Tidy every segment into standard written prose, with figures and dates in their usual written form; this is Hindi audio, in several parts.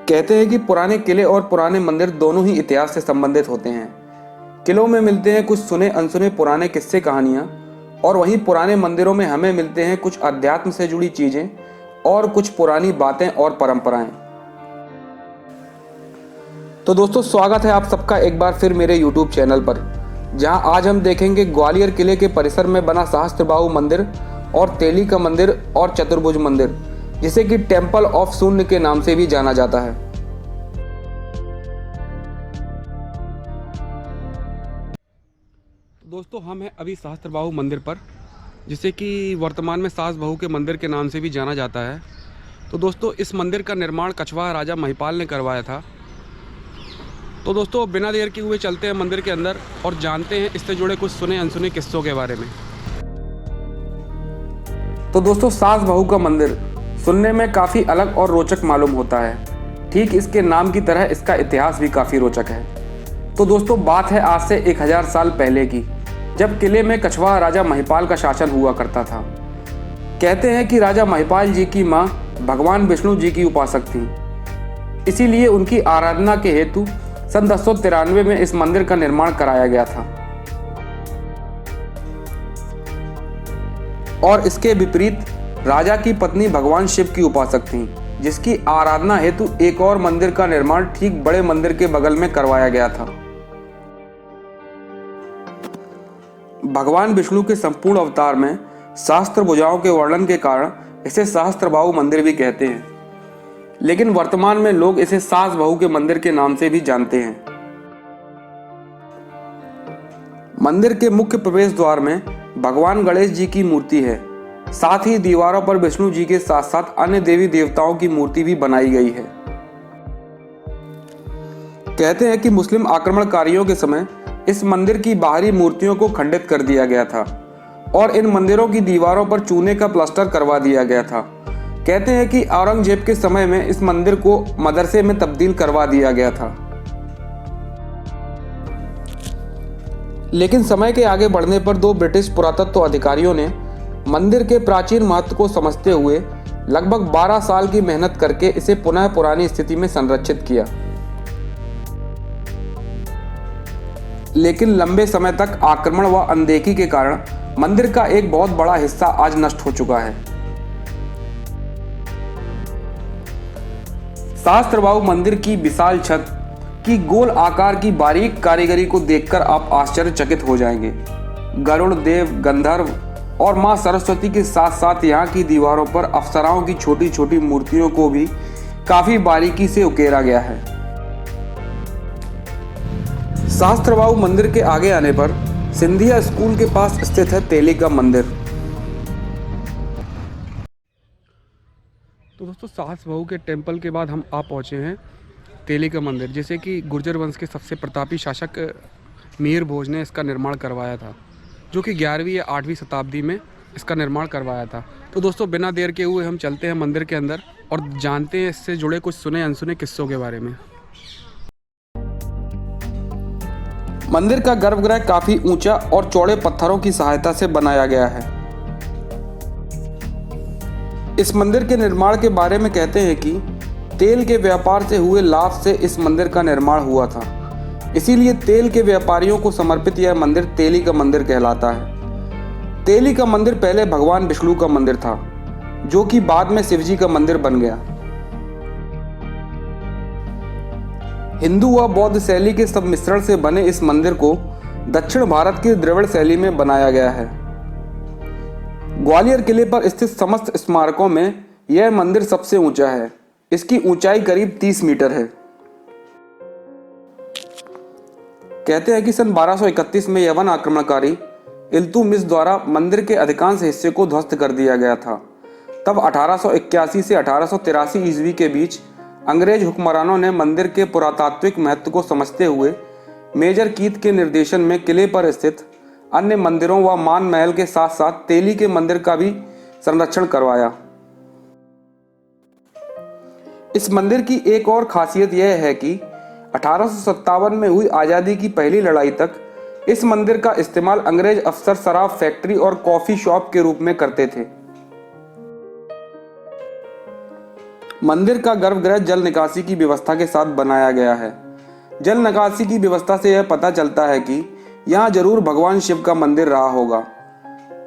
कहते हैं कि पुराने किले और पुराने मंदिर दोनों ही इतिहास से संबंधित होते हैं। किलों में मिलते हैं कुछ सुने अनसुने पुराने किस्से कहानियाँ, और वहीं पुराने मंदिरों में हमें मिलते हैं कुछ अध्यात्म से जुड़ी चीजें और कुछ पुरानी बातें और परंपराएं। तो दोस्तों, स्वागत है आप सबका एक बार फिर मेरे YouTube चैनल पर, जहां आज हम देखेंगे ग्वालियर किले के परिसर में बना सहस्त्रबाहु मंदिर और तेली का मंदिर और चतुर्भुज मंदिर, जिसे कि टेम्पल ऑफ शून्य के नाम से भी जाना जाता है। दोस्तों, हम हैं अभी सहस्त्रबाहु मंदिर पर, जिसे कि वर्तमान में सास बहू के मंदिर के नाम से भी जाना जाता है। तो दोस्तों, इस मंदिर का निर्माण कछवाहा राजा महिपाल ने करवाया था। तो दोस्तों, बिना देर किए हुए चलते हैं मंदिर के अंदर और जानते हैं इससे जुड़े कुछ सुने अनसुने किस्सों के बारे में। तो दोस्तों, सास बहू का मंदिर सुनने में काफ़ी अलग और रोचक मालूम होता है। ठीक इसके नाम की तरह इसका इतिहास भी काफ़ी रोचक है। तो दोस्तों, बात है आज से 1000 साल पहले की, जब किले में कछवाहा राजा महिपाल का शासन हुआ करता था। कहते हैं कि राजा महिपाल जी की माँ भगवान विष्णु जी की उपासक थी, इसीलिए उनकी आराधना के हेतु सन 1093 में इस मंदिर का निर्माण कराया गया था। और इसके विपरीत राजा की पत्नी भगवान शिव की उपासक थी, जिसकी आराधना हेतु एक और मंदिर का निर्माण ठीक बड़े मंदिर के बगल में करवाया गया था। भगवान विष्णु के संपूर्ण अवतार में सहस्त्र भुजाओं के वर्णन के कारण इसे सहस्त्रबाहु मंदिर भी कहते हैं, लेकिन वर्तमान में लोग इसे सास बहू के मंदिर के नाम से भी जानते हैं। मंदिर के मुख्य प्रवेश द्वार में भगवान गणेश जी की मूर्ति है। साथ ही दीवारों पर विष्णु जी के साथ साथ अन्य देवी देवताओं की मूर्ति भी बनाई गई है। कहते हैं कि मुस्लिम आक्रमणकारियों के समय इस मंदिर की बाहरी मूर्तियों को खंडित कर दिया गया था और इन मंदिरों की दीवारों पर चूने का प्लास्टर करवा दिया गया था। कहते हैं कि औरंगजेब के समय में इस मंदिर को मदरसे में तब्दील करवा दिया गया था। लेकिन समय के आगे बढ़ने पर दो ब्रिटिश पुरातत्व अधिकारियों ने मंदिर के प्राचीन महत्व को समझते हुए लगभग 12 साल की मेहनत करके इसे पुनः पुरानी स्थिति में संरक्षित किया। लेकिन लंबे समय तक आक्रमण व अनदेखी के कारण मंदिर का एक बहुत बड़ा हिस्सा आज नष्ट हो चुका है। सहस्त्रबाहु मंदिर की विशाल छत की गोल आकार की बारीक कारीगरी को देखकर आप आश्चर्यचकित हो जाएंगे। गरुड़, देव, गंधर्व और मां सरस्वती के साथ साथ यहाँ की दीवारों पर अप्सराओं की छोटी छोटी मूर्तियों को भी काफी बारीकी से उकेरा गया है। सहस्त्रबाहु मंदिर के आगे आने पर सिंधिया स्कूल के पास स्थित है तेली का मंदिर। तो दोस्तों, सास बहू के टेम्पल के बाद हम आ पहुँचे हैं तेली का मंदिर, जिसे कि गुर्जर वंश के सबसे प्रतापी शासक मीर भोज ने इसका निर्माण करवाया था, जो कि 11वीं या 8वीं शताब्दी में इसका निर्माण करवाया था। तो दोस्तों, बिना देर के हुए हम चलते हैं मंदिर के अंदर और जानते हैं इससे जुड़े कुछ सुने अनसुने किस्सों के बारे में। मंदिर का गर्भगृह काफी ऊंचा और चौड़े पत्थरों की सहायता से बनाया गया है। इस मंदिर के निर्माण के बारे में कहते हैं कि तेल के व्यापार से हुए लाभ से इस मंदिर का निर्माण हुआ था, इसीलिए तेल के व्यापारियों को समर्पित यह मंदिर तेली का मंदिर कहलाता है। तेली का मंदिर पहले भगवान विष्णु का मंदिर था, जो कि बाद में शिवजी का मंदिर बन गया। हिंदू व बौद्ध शैली के सम्मिश्रण से बने इस मंदिर को दक्षिण भारत की द्रविड़ शैली में बनाया गया है। ग्वालियर किले पर स्थित समस्त स्मारकों में यह मंदिर सबसे ऊंचा है। इसकी ऊंचाई करीब 30 मीटर है। कहते हैं कि सन 1231 में यवन आक्रमणकारी इल्तुमिश द्वारा मंदिर के अधिकांश हिस्से को ध्वस्त कर दिया गया था। तब 1881 से 1883 ईस्वी के बीच अंग्रेज हुक्मरानों ने मंदिर के पुरातात्विक महत्व को समझते हुए मेजर कीथ के निर्देशन में किले पर स्थित अन्य मंदिरों व मान महल के साथ साथ तेली के मंदिर का भी संरक्षण करवाया। इस मंदिर की एक और खासियत यह है कि 1857 में हुई आज़ादी की पहली लड़ाई तक इस मंदिर का इस्तेमाल अंग्रेज अफसर शराब फैक्ट्री और कॉफी शॉप के रूप में करते थे। मंदिर का गर्भगृह जल निकासी की व्यवस्था के साथ बनाया गया है। जल निकासी की व्यवस्था से यह पता चलता है कि यहाँ जरूर भगवान शिव का मंदिर रहा होगा।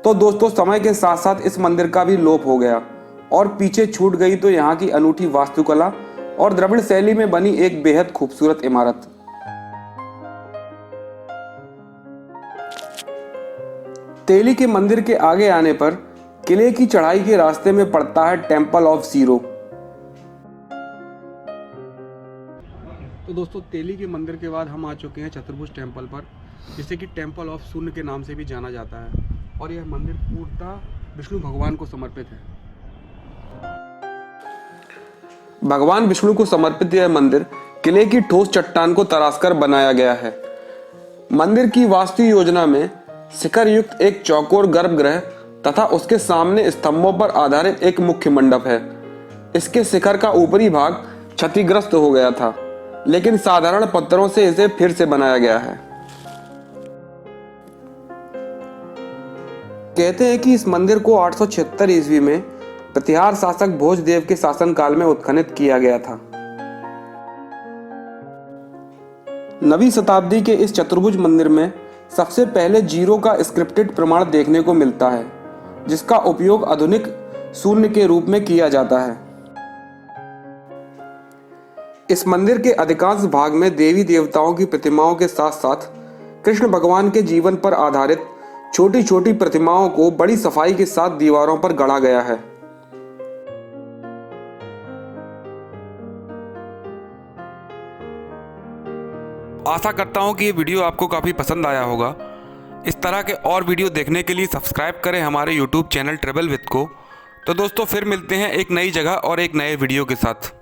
तो दोस्तों, समय के साथ साथ इस मंदिर का भी लोप हो गया और पीछे छूट गई तो यहाँ की अनूठी वास्तुकला और द्रविड़ शैली में बनी एक बेहद खूबसूरत इमारत। तेली के मंदिर के आगे आने पर किले की चढ़ाई के रास्ते में पड़ता है टेम्पल ऑफ जीरो। तो दोस्तों, तेली के मंदिर के बाद हम आ चुके हैं चतुर्भुज टेम्पल पर, जिसे कि टेम्पल ऑफ शून्य के नाम से भी जाना जाता है। और यह मंदिर पूर्णतः विष्णु भगवान को समर्पित है। भगवान विष्णु को समर्पित यह मंदिर किले की ठोस चट्टान को तराशकर बनाया गया है। मंदिर की वास्तु योजना में शिखर युक्त एक चौकोर गर्भगृह तथा उसके सामने स्तंभों पर आधारित एक मुख्य मंडप है। इसके शिखर का ऊपरी भाग क्षतिग्रस्त हो गया था, लेकिन साधारण पत्थरों से इसे फिर से बनाया गया है। कहते हैं कि इस मंदिर को 876 ईस्वी में प्रतिहार शासक भोजदेव के शासनकाल में उत्खनन किया गया था। 9वीं शताब्दी के इस चतुर्भुज मंदिर में सबसे पहले जीरो का स्क्रिप्टेड प्रमाण देखने को मिलता है, जिसका उपयोग आधुनिक शून्य के रूप में किया जाता है। इस मंदिर के अधिकांश भाग में देवी देवताओं की प्रतिमाओं के साथ साथ कृष्ण भगवान के जीवन पर आधारित छोटी छोटी प्रतिमाओं को बड़ी सफाई के साथ दीवारों पर गढ़ा गया है। आशा करता हूं कि ये वीडियो आपको काफ़ी पसंद आया होगा। इस तरह के और वीडियो देखने के लिए सब्सक्राइब करें हमारे YouTube चैनल ट्रेवल विद को। तो दोस्तों, फिर मिलते हैं एक नई जगह और एक नए वीडियो के साथ।